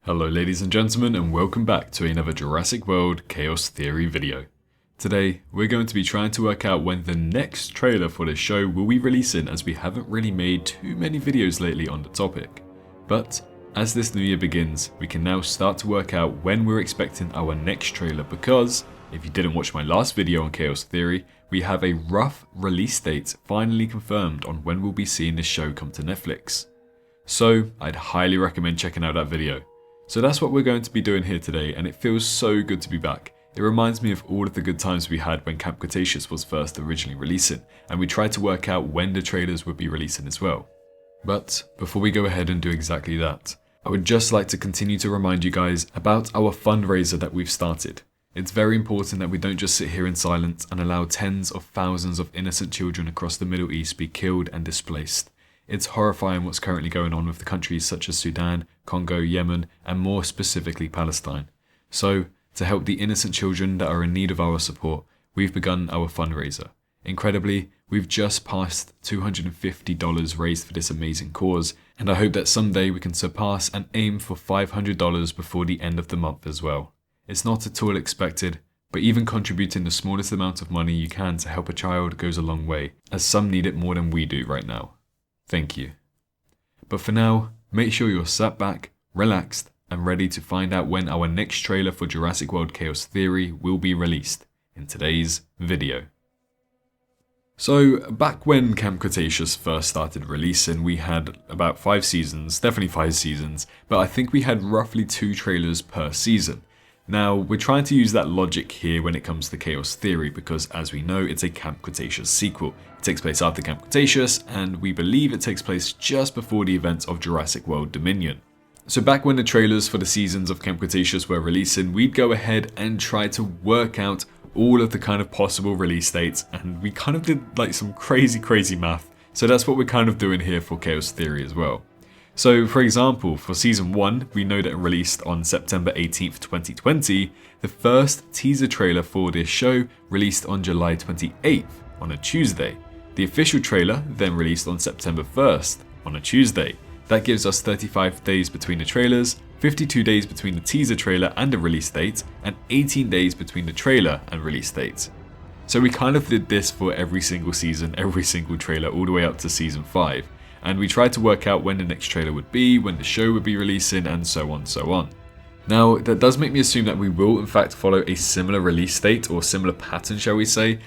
Hello ladies and gentlemen, and welcome back to another Jurassic World Chaos Theory video. Today, we're going to be trying to work out when the next trailer for the show will be releasing, as we haven't really made too many videos lately on the topic. But as this new year begins, we can now start to work out when we're expecting our next trailer, because if you didn't watch my last video on Chaos Theory, we have a rough release date finally confirmed on when we'll be seeing this show come to Netflix. So I'd highly recommend checking out that video. So that's what we're going to be doing here today, and it feels so good to be back. It reminds me of all of the good times we had when Camp Cretaceous was first originally releasing, and we tried to work out when the trailers would be releasing as well. But before we go ahead and do exactly that, I would just like to continue to remind you guys about our fundraiser that we've started. It's very important that we don't just sit here in silence and allow tens of thousands of innocent children across the Middle East be killed and displaced. It's horrifying what's currently going on with the countries such as Sudan, Congo, Yemen, and more specifically Palestine. So, to help the innocent children that are in need of our support, we've begun our fundraiser. Incredibly, we've just passed $250 raised for this amazing cause, and I hope that someday we can surpass and aim for $500 before the end of the month as well. It's not at all expected, but even contributing the smallest amount of money you can to help a child goes a long way, as some need it more than we do right now. Thank you. But for now, make sure you're sat back, relaxed, and ready to find out when our next trailer for Jurassic World Chaos Theory will be released in today's video. So, back when Camp Cretaceous first started releasing, we had about 5 seasons, definitely 5 seasons, but I think we had roughly 2 trailers per season. Now, we're trying to use that logic here when it comes to Chaos Theory because, as we know, it's a Camp Cretaceous sequel. It takes place after Camp Cretaceous, and we believe it takes place just before the events of Jurassic World Dominion. So back when the trailers for the seasons of Camp Cretaceous were releasing, we'd go ahead and try to work out all of the kind of possible release dates, and we kind of did like some crazy math. So that's what we're kind of doing here for Chaos Theory as well. So, for example, for Season 1, we know that it released on September 18th, 2020. The first teaser trailer for this show released on July 28th, on a Tuesday. The official trailer then released on September 1st, on a Tuesday. That gives us 35 days between the trailers, 52 days between the teaser trailer and the release date, and 18 days between the trailer and release date. So we kind of did this for every single season, every single trailer, all the way up to Season 5. And we tried to work out when the next trailer would be, when the show would be releasing, and so on. Now, that does make me assume that we will in fact follow a similar release date, or similar pattern shall we say,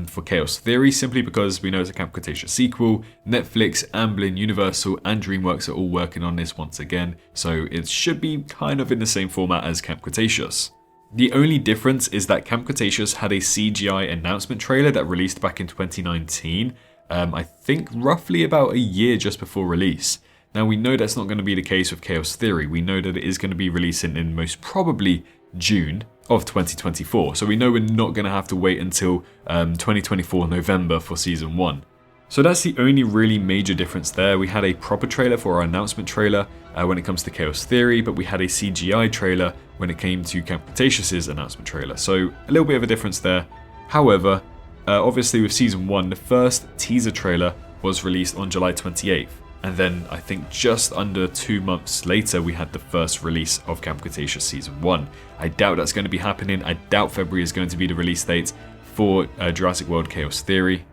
for Chaos Theory, simply because we know it's a Camp Cretaceous sequel. Netflix, Amblin, Universal, and DreamWorks are all working on this once again, so it should be kind of in the same format as Camp Cretaceous. The only difference is that Camp Cretaceous had a CGI announcement trailer that released back in 2019, I think roughly about a year just before release. Now we know that's not going to be the case with Chaos Theory. We know that it is going to be releasing in most probably June of 2024. So we know we're not going to have to wait until 2024 November for Season 1. So that's the only really major difference there. We had a proper trailer for our announcement trailer when it comes to Chaos Theory, but we had a CGI trailer when it came to Camp Cretaceous' announcement trailer. So a little bit of a difference there. However, obviously with Season 1, the first teaser trailer was released on July 28th. And then I think just under 2 months later, we had the first release of Camp Cretaceous Season 1. I doubt that's going to be happening. I doubt February is going to be the release date for Jurassic World Chaos Theory.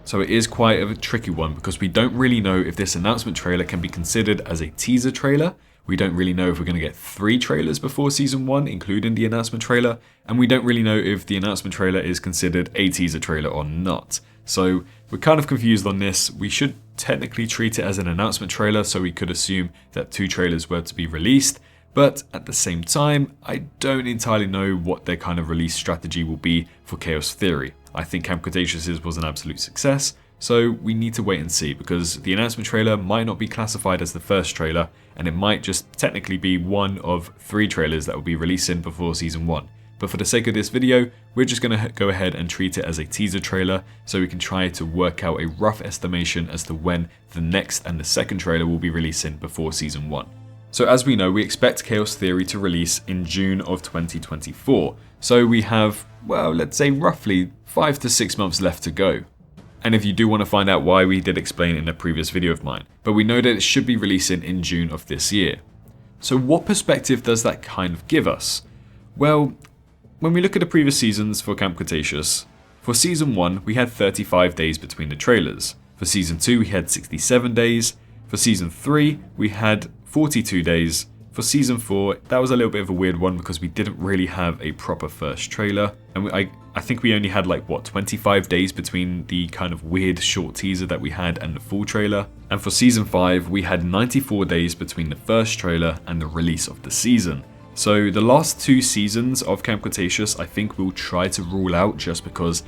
So it is quite a tricky one because we don't really know if this announcement trailer can be considered as a teaser trailer. We don't really know if we're going to get 3 trailers before Season 1, including the announcement trailer. And we don't really know if the announcement trailer is considered a teaser trailer or not. So we're kind of confused on this. We should technically treat it as an announcement trailer, so we could assume that 2 trailers were to be released. But at the same time, I don't entirely know what their kind of release strategy will be for Chaos Theory. I think Camp Cretaceous was an absolute success. So we need to wait and see, because the announcement trailer might not be classified as the first trailer, and it might just technically be one of 3 trailers that will be releasing before Season 1. But for the sake of this video, we're just going to go ahead and treat it as a teaser trailer, so we can try to work out a rough estimation as to when the next and the second trailer will be releasing before Season 1. So as we know, we expect Chaos Theory to release in June of 2024. So we have, well, let's say roughly 5 to 6 months left to go. And if you do want to find out why, we did explain in a previous video of mine. But we know that it should be releasing in June of this year. So what perspective does that kind of give us? Well, when we look at the previous seasons for Camp Cretaceous, for Season 1 we had 35 days between the trailers. For Season 2 we had 67 days. For Season 3 we had 42 days. For Season 4, that was a little bit of a weird one because we didn't really have a proper first trailer. And I think we only had 25 days between the kind of weird short teaser that we had and the full trailer. And for Season 5, we had 94 days between the first trailer and the release of the season. So the last 2 seasons of Camp Cretaceous, I think we'll try to rule out just because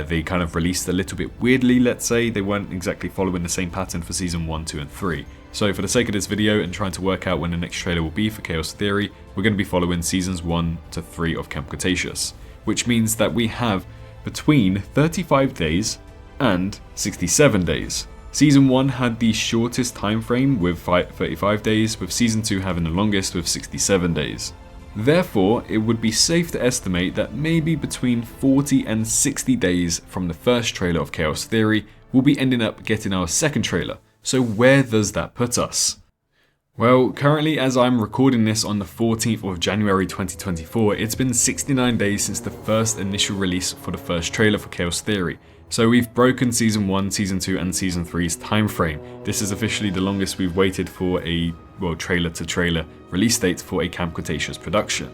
they kind of released a little bit weirdly, let's say. They weren't exactly following the same pattern for Season 1, 2, and 3. So for the sake of this video and trying to work out when the next trailer will be for Chaos Theory, we're going to be following Seasons 1 to 3 of Camp Cretaceous, which means that we have between 35 days and 67 days. Season 1 had the shortest time frame with 35 days, with Season 2 having the longest with 67 days. Therefore, it would be safe to estimate that maybe between 40 and 60 days from the first trailer of Chaos Theory, we'll be ending up getting our second trailer. So where does that put us? Well, currently as I'm recording this on the 14th of January 2024, it's been 69 days since the first initial release for the first trailer for Chaos Theory. So we've broken Season 1, Season 2 and Season 3's time frame. This is officially the longest we've waited for a trailer to trailer release date for a Camp Cretaceous production.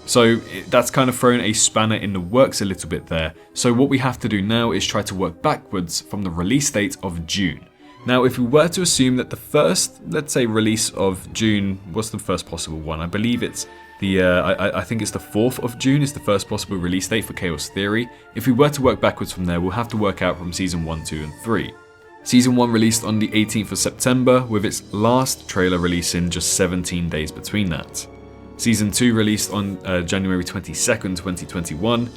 So that's kind of thrown a spanner in the works a little bit there. So what we have to do now is try to work backwards from the release date of June. Now, if we were to assume that the first, let's say, release of June, what's the first possible one? I believe it's the, I think it's the 4th of June is the first possible release date for Chaos Theory. If we were to work backwards from there, we'll have to work out from Season 1, 2, and 3. Season 1 released on the 18th of September, with its last trailer releasing just 17 days between that. Season 2 released on January 22nd, 2021,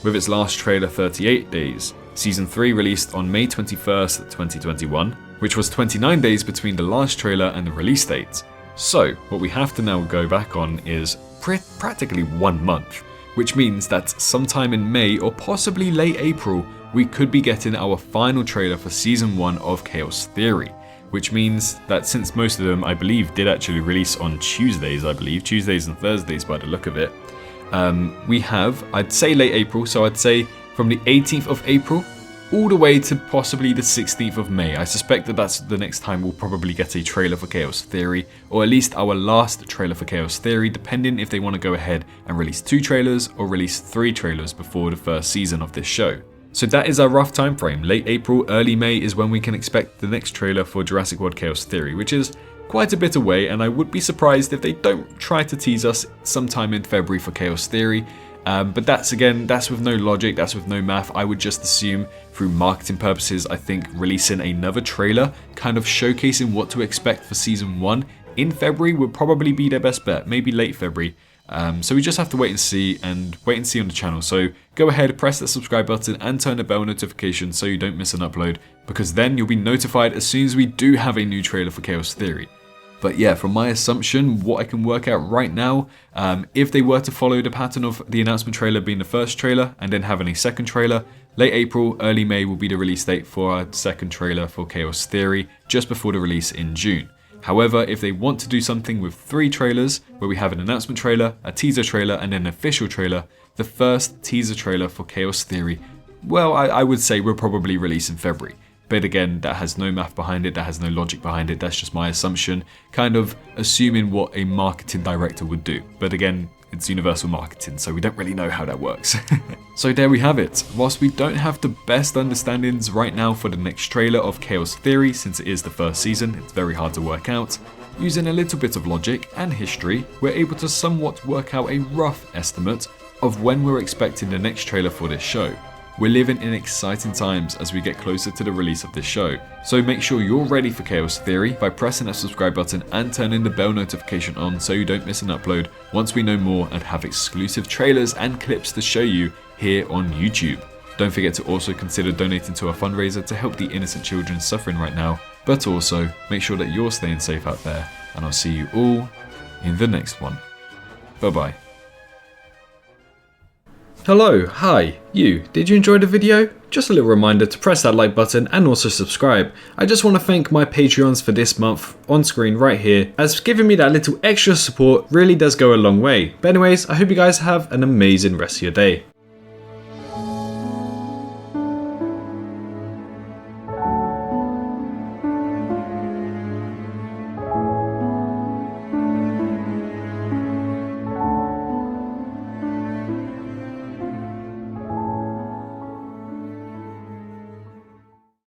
with its last trailer 38 days. Season 3 released on May 21st, 2021, which was 29 days between the last trailer and the release date. So, what we have to now go back on is practically 1 month, which means that sometime in May or possibly late April, we could be getting our final trailer for Season 1 of Chaos Theory, which means that since most of them, I believe, did actually release on Tuesdays and Thursdays by the look of it, we have, I'd say late April, so I'd say from the 18th of April all the way to possibly the 16th of May. I suspect that that's the next time we'll probably get a trailer for Chaos Theory, or at least our last trailer for Chaos Theory, depending if they want to go ahead and release 2 trailers or release 3 trailers before the first season of this show. So that is our rough time frame. Late April, early May is when we can expect the next trailer for Jurassic World Chaos Theory, which is quite a bit away, and I would be surprised if they don't try to tease us sometime in February for Chaos Theory. But that's with no logic, that's with no math. I would just assume through marketing purposes, I think releasing another trailer, kind of showcasing what to expect for Season 1 in February would probably be their best bet, maybe late February. So we just have to wait and see on the channel. So go ahead, press that subscribe button and turn the bell notification so you don't miss an upload, because then you'll be notified as soon as we do have a new trailer for Chaos Theory. But yeah, from my assumption, what I can work out right now, if they were to follow the pattern of the announcement trailer being the first trailer and then having a second trailer, late April, early May will be the release date for our second trailer for Chaos Theory, just before the release in June. However, if they want to do something with 3 trailers, where we have an announcement trailer, a teaser trailer, and an official trailer, the first teaser trailer for Chaos Theory, well, I would say we'll probably release in February. But again, that has no math behind it, that has no logic behind it, that's just my assumption, kind of assuming what a marketing director would do. But again, it's universal marketing, so we don't really know how that works. So there we have it. Whilst we don't have the best understandings right now for the next trailer of Chaos Theory, since it is the first season, it's very hard to work out, using a little bit of logic and history, we're able to somewhat work out a rough estimate of when we're expecting the next trailer for this show. We're living in exciting times as we get closer to the release of this show, so make sure you're ready for Chaos Theory by pressing that subscribe button and turning the bell notification on so you don't miss an upload once we know more and have exclusive trailers and clips to show you here on YouTube. Don't forget to also consider donating to our fundraiser to help the innocent children suffering right now, but also make sure that you're staying safe out there, and I'll see you all in the next one. Bye bye. Hello, hi, you. Did you enjoy the video? Just a little reminder to press that like button and also subscribe. I just want to thank my Patreons for this month on screen right here, as giving me that little extra support really does go a long way. But anyways, I hope you guys have an amazing rest of your day.